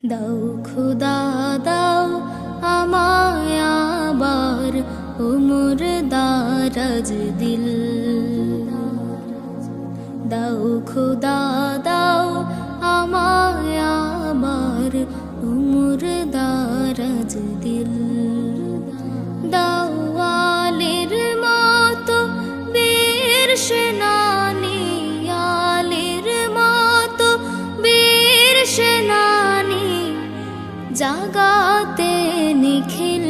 দাও খুদা দাও আমায় আবার উমর দারাজ দিল। দাও খুদা দাও আমায় আবার উমর দারাজ দিল। দাও আলীর মতো বীর সেনানী, আলীর মতো বীর সেনানী জাগাতে নিখিল।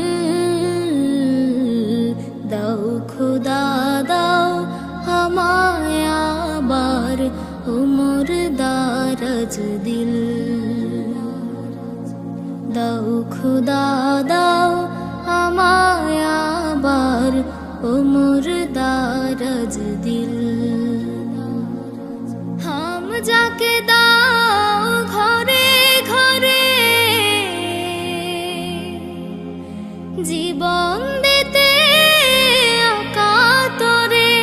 দাও খুদা দাও আমায় আবার উমর দারাজ দিল। দাও খুদা দাও আমায় আবার উমর দারাজ দিল। হাম যাকে দাও ঘরে ঘরে জীবন দিতে অকাতরে।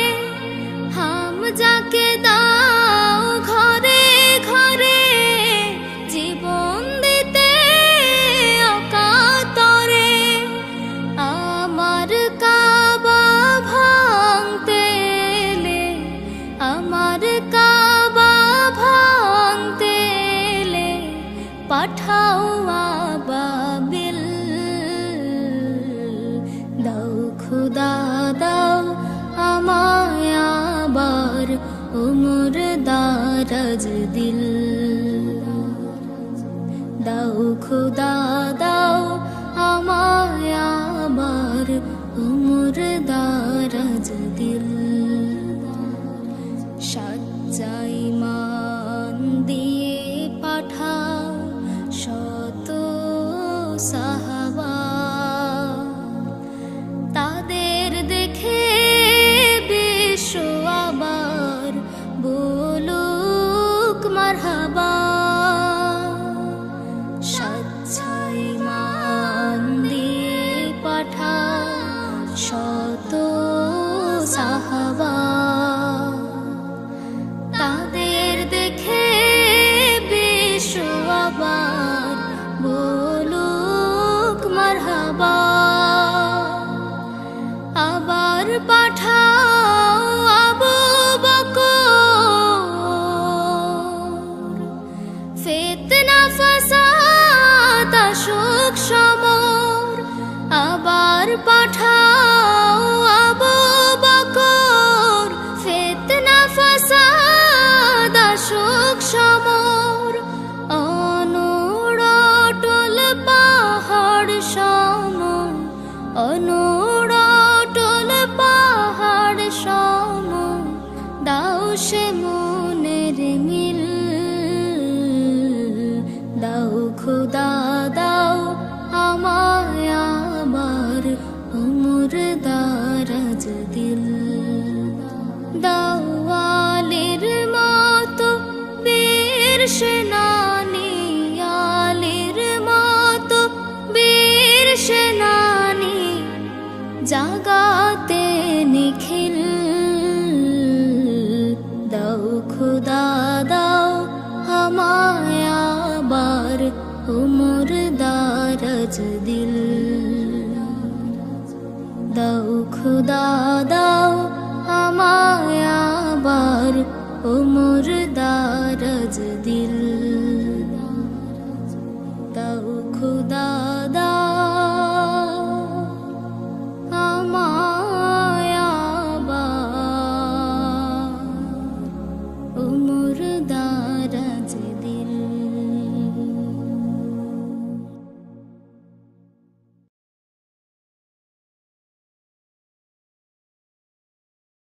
হাম যাকে দাও ঘরে ঘরে জীবন দিতে অকাতরে। আমার কাবা ভাঙতে এলে, আমার কাবা ভাঙতে এলে পাঠাও আবাবিল। দাও খুদা দাও আমায় আবার উমর দারাজ দিল। দাও খুদা দাও আমায় আবার উমর দারাজ দিল। সাচ্চা ঈমান দিয়ে পাঠাও শত সাহাবা। তাদের দেখে বিশ্ব আবার বলুক মারহাবা। সাচ্চা ঈমান দিয়ে পাঠাও শত সাহাবা। তাদের দেখে বিশ্ব আবার বলুক মারহাবা। আবার পাঠাও আবু বকর, ফিতনা ফাসাদ আসুক সমর। আবার পাঠাও আবু বকর, ফিতনা ফাসাদ আসুক সমর। অনুড়টল পাহাড় সম, অনুড়টল পাহাড় সম দাও সে মনের মিল। দাও খুদা দাও আমায় আবার উমর দারাজ দিল। দাও আলীর মতো বীর সেনানী, আলীর মতো বীর সেনানী জাগাতে নিখিল। দাও খুদা দাও আমায় আবার উমর দারাজ দিল। দাও খুদা দাও আমায় আবার উমর দারাজ দিল।